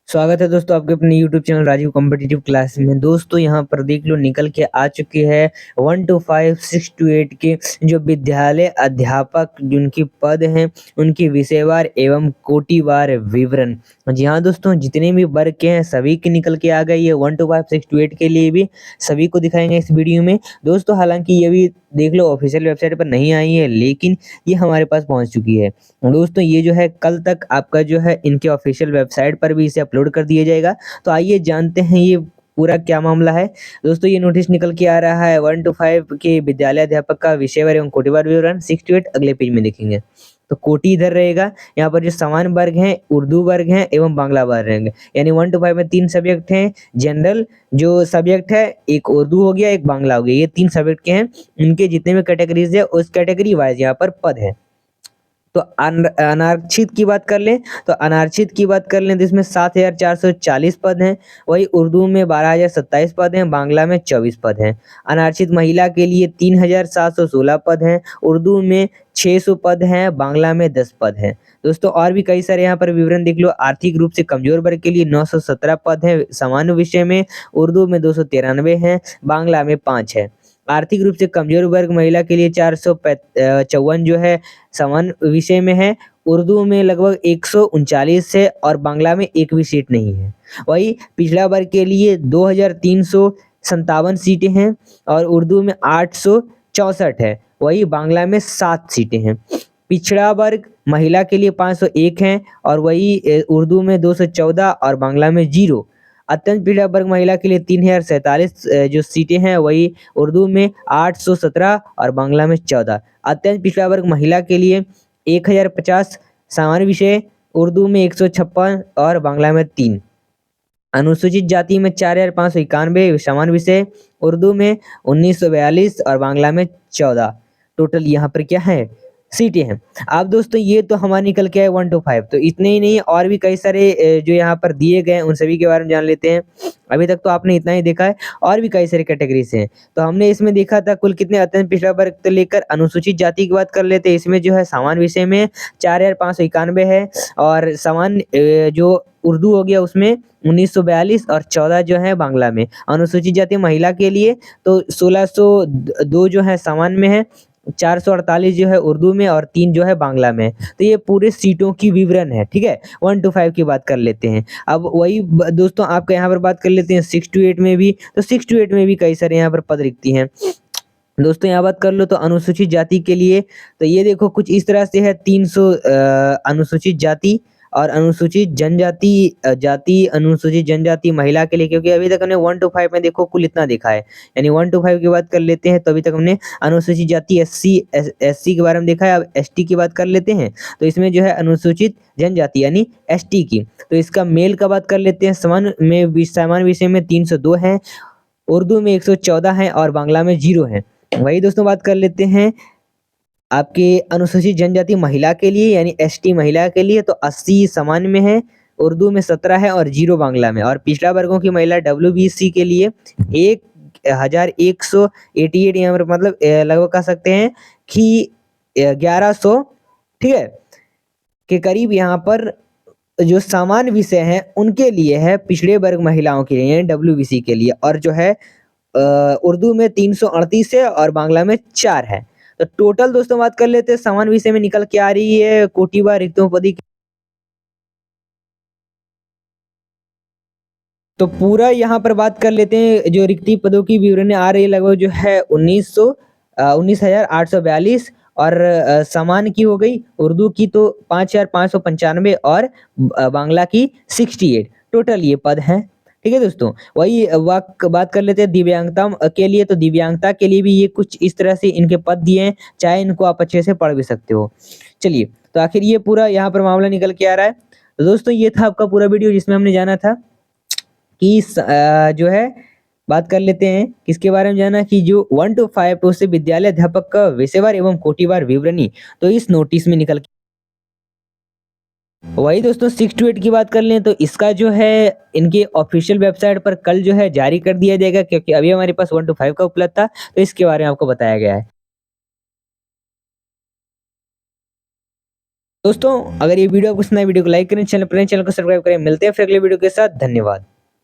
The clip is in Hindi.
स्वागत है दोस्तों आपके अपने YouTube channel Rajiv competitive class में। दोस्तों यहाँ पर देख लो निकल के आ चुके हैं 1 to 5 6 to 8 के जो विद्यालय अध्यापक जिनके पद हैं उनकी विषयवार एवं कोटिवार विवरण। जी हाँ दोस्तों, जितने भी वर्ग के हैं सभी की निकल के आ गई है। 1 to 5 6 to 8 के लिए भी सभी को दिखाएंगे इस वीडियो में दोस्तों। हालांकि ये भी देख लो ऑफिशियल वेबसाइट पर नहीं आई है, लेकिन ये हमारे पास पहुंच चुकी है दोस्तों। ये जो है कल तक आपका जो है इनके ऑफिशियल वेबसाइट पर भी इसे अपलोड कर दिया जाएगा। तो आइए जानते हैं ये पूरा क्या मामला है दोस्तों। ये नोटिस निकल के आ रहा है 1 to 5 के विद्यालय अध्यापक का विषयवार एवं कोटिवार विवरण 6 to 8 अगले पेज में देखेंगे। तो कोटि इधर रहेगा। यहाँ पर जो समान वर्ग हैं, उर्दू वर्ग हैं एवं बांग्ला वर्ग हैं। यानी 1 to 5 में 3 सब्जेक्ट हैं। जनरल जो सब्जेक्ट है, एक उर्दू हो गया, एक बांग्ला हो गया, ये 3 सब्जेक्ट के हैं। इनके जितने भी कैटेगरीज है उस कैटेगरी वाइज यहाँ पर पद है। तो अनारक्षित की बात कर लें तो अनारक्षित की बात कर लें तो इसमें 7,440 पद हैं। वही उर्दू में 12,027 पद हैं, बांग्ला में 24 पद हैं। अनारक्षित महिला के लिए 3,716 पद हैं, उर्दू में 600 पद हैं, बांग्ला में 10 पद हैं दोस्तों। और भी कई सारे यहाँ पर विवरण देख लो। आर्थिक रूप से कमजोर वर्ग के लिए 917 पद हैं सामान्य विषय में, उर्दू में 293 हैं, बांग्ला में 5 है। आर्थिक रूप से कमजोर वर्ग महिला के लिए 454 जो है सामान्य विषय में है, उर्दू में लगभग 139 है और बांग्ला में एक भी सीट नहीं है। वही पिछड़ा वर्ग के लिए 2,357 सीटें हैं और उर्दू में 864 है, वही बांग्ला में 7 सीटें हैं। पिछड़ा वर्ग महिला के लिए 501 हैं और वही उर्दू में 214 और बांग्ला में 0। अत्यंत पिछड़ा वर्ग महिला के लिए 3,047 जो सीटें हैं, वही उर्दू में 817 और बांग्ला में 14। अत्यंत पिछड़ा वर्ग महिला के लिए 1,050 सामान्य विषय, उर्दू में 156 और बांग्ला में 3। अनुसूचित जाति में 4,591 सामान्य विषय, उर्दू में 1,942 और बांग्ला में 14। टोटल यहाँ पर क्या है, सीटें हैं। अब दोस्तों ये तो हमारा निकल के है 1 to 5। तो इतने ही नहीं, और भी कई सारे जो यहाँ पर दिए गए हैं उन सभी के बारे में जान लेते हैं। अभी तक तो आपने इतना ही देखा है, और भी कई सारे कैटेगरीज हैं। तो हमने इसमें देखा था कुल कितने अत्यंत पिछड़ा वर्ग तो लेकर अनुसूचित जाति की बात कर लेते हैं। इसमें जो है सामान्य विषय में 4,591 है और सामान्य जो उर्दू हो गया उसमें 1,942 और 14 जो है बांग्ला में। अनुसूचित जाति महिला के लिए तो 1,602 जो है सामान्य में है, 448 जो है उर्दू में और 3 जो है बांग्ला में। तो ये पूरे सीटों की विवरण है, ठीक है। 1 to 5 की बात कर लेते हैं। अब वही दोस्तों आपका यहाँ पर बात कर लेते हैं 6 to 8 में भी। तो 6 to 8 में भी कई सारे यहाँ पर पद रिक्ति हैं दोस्तों। यहाँ बात कर लो तो अनुसूचित जाति के लिए तो ये देखो कुछ इस तरह से है 300 अनुसूचित जाति और अनुसूचित जनजाति जाति, अनुसूचित जनजाति महिला के लिए, क्योंकि अभी तक हमने 1 to 5 में देखो कुल इतना देखा है। यानी 1 to 5 की बात कर लेते हैं तो अभी तक हमने अनुसूचित जाति एससी के बारे में देखा है। अब एसटी की बात कर लेते हैं तो इसमें जो है अनुसूचित जनजाति यानी एसटी की, तो इसका मेल का बात कर लेते हैं। सामान्य विषय में 302 है, उर्दू में 114 है और बांग्ला में 0 है। वही दोस्तों बात कर लेते हैं आपके अनुसूचित जनजाति महिला के लिए यानी एसटी महिला के लिए, तो 80 सामान्य में है, उर्दू में 17 है और 0 बांग्ला में। और पिछड़ा वर्गों की महिला डब्ल्यूबीसी के लिए 1,188 यहाँ पर मतलब लगभग कह सकते हैं कि 1,100, ठीक है, के करीब यहाँ पर जो सामान्य विषय हैं उनके लिए है, पिछड़े वर्ग महिलाओं के लिए यानी डब्ल्यूबीसी के लिए। और जो है उर्दू में 338 है और बांग्ला में 4 है। तो टोटल दोस्तों बात कर लेते हैं सामान्य विषय में निकल के आ रही है कोटिवार रिक्तोपदी। तो पूरा यहाँ पर बात कर लेते हैं जो रिक्ति पदों की विवरण आ रही है लगभग जो है 19,842 और सामान्य की हो गई, उर्दू की तो 5,595 और बांग्ला की 68। टोटल ये पद हैं, ठीक है दोस्तों। वही बात कर लेते हैं दिव्यांगता के लिए। तो दिव्यांगता के लिए भी ये कुछ इस तरह से इनके पद दिए हैं, चाहे इनको आप अच्छे से पढ़ भी सकते हो। चलिए, तो आखिर ये पूरा यहाँ पर मामला निकल के आ रहा है। तो दोस्तों ये था आपका पूरा वीडियो जिसमें हमने जाना था कि जो है बात कर लेते हैं किसके बारे में जाना कि जो 1 to 5 उससे विद्यालय अध्यापक का विषयवार एवं कोटिवार विवरणी तो इस नोटिस में निकल। वही दोस्तों 6 to 8 की बात कर लें तो इसका जो है इनके ऑफिशियल वेबसाइट पर कल जो है जारी कर दिया जाएगा, क्योंकि अभी हमारे पास 1 to 5 का उपलब्ध था तो इसके बारे में आपको बताया गया है। दोस्तों अगर ये वीडियो आपको पसंद आए वीडियो को लाइक करें, चैनल को सब्सक्राइब करें। मिलते हैं फिर अगले वीडियो के साथ। धन्यवाद।